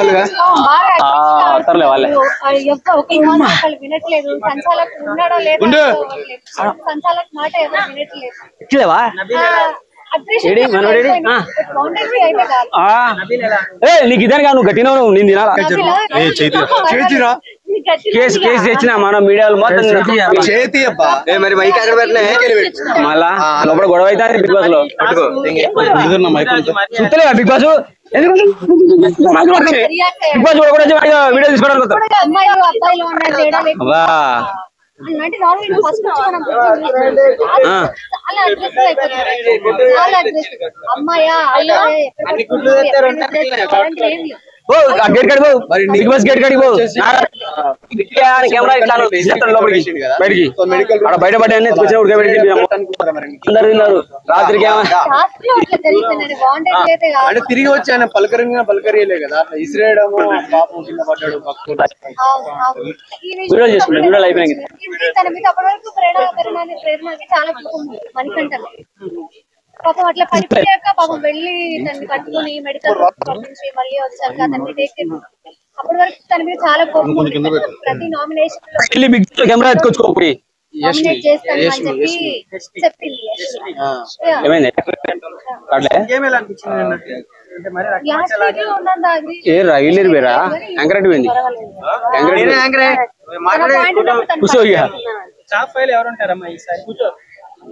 political గా అతరులే వాళ్ళే వినట్లేదు సంచాలకు ఉన్నాడో లేదో సంచాలకు మాట ఎవరు వినట్లేదు ఇట్లేవా నీకు ఇదాని నువ్వు గట్టినా నేను తినాలా కేసు తెచ్చిన మన మీడియాలో మొత్తం మరి మైక్ అక్కడ పెట్టలే మళ్ళా లోపల గొడవ అయితే బిగ్ బాస్ లో చూస్తలేవా బిగ్ బాస్ బిగ్ బాస్ కూడా వీడియో తీసుకోవడానికి అమ్మాయా గేట్ కడిపో బిగ్ బాస్ గేట్ కడిపో కెమెరా ఇట్లా బయటికి బయట పడ్డాయని అందరు తిన్నారు రాత్రికి అంటే తిరిగి వచ్చి ఆయన పలకరియలే కదా ఇసిరేయడము పాపం కింద పడ్డాడు వీడియో చేసుకుంటాం వీడియోలు అయిపోయినాయి చాలా మణికంఠ పాపం అట్లా పడిపోయాక పాపం వెళ్ళి తనని పట్టుకుని మెడికల్ పంపించి మళ్ళీ వచ్చాక తనని అప్పటి వరకు తన మీద చాలా కోపం ప్రతి నామినేషన్ కెమెరా ఎత్తుకొచ్చుకోపోయి నామినేట్ చేస్తాను అని చెప్పి చెప్పింది రైలు వేరా యాంకరెట్ పోయింది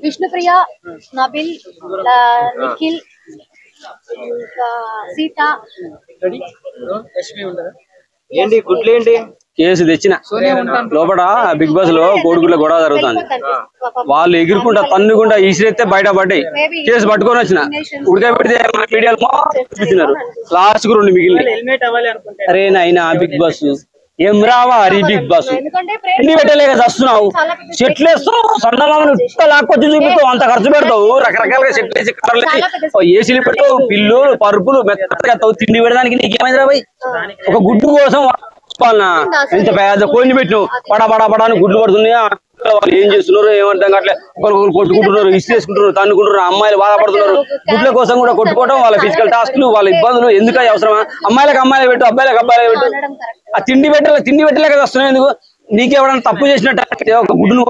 విష్ణుప్రియ నబిల్ నిఖిల్ సీత ఏంటి గుడ్లు ఏంటి కేసు తెచ్చిన లోపల బిగ్ బాస్ లో కోడిగుడ్ల గొడవ జరుగుతుంది వాళ్ళు ఎగురుకుంటా తన్నుకుంటా ఈసిరెత్తే బయట పడ్డాయి కేసు పట్టుకొని వచ్చిన ఉడకబెడితే మీడియాలో చూపించినారు లాస్ట్ కు 2 మిగిలిన అరే నాయన బిగ్ బాస్ ఏం రావా హరి బిగ్ బాస్ ఎన్ని పెట్టలేక వస్తున్నావు చెట్లు వేస్తావు సన్నమామను లాక్కొచ్చి చూపిస్తావు అంత ఖర్చు పెడతావు రకరకాలుగా చెట్లు వేసి కర్రలు ఏసీలు పెడతావు పిల్లులు పరుపులు మెత్తగా తిండి పెడడానికి నీకేమైంది రాబాయి ఒక గుడ్డు కోసం ఎంత పెద్ద కోడిని పెట్టినావు పడా గుడ్లు పడుతున్నాయా వాళ్ళు ఏం చేస్తున్నారు ఏమంటాం అట్లా ఒకరికొకరు కొట్టుకుంటున్నారు ఇసుకుంటున్నారు తన్నుకుంటున్నారు అమ్మాయిలు బాధపడుతున్నారు గుడ్ల కోసం కూడా కొట్టుకోవడం వాళ్ళ ఫిజికల్ టాస్క్లు వాళ్ళ ఇబ్బందులు ఎందుకు అవసరమా అమ్మాయిలకు అమ్మాయిలు పెట్టు అబ్బాయిలకు అబ్బాయిలు పెట్టు ఆ తిండి పెట్టలేక వస్తున్నాయి ఎందుకు నీకెవడన్నా తప్పు చేసినట్టు ఒక గుడ్డును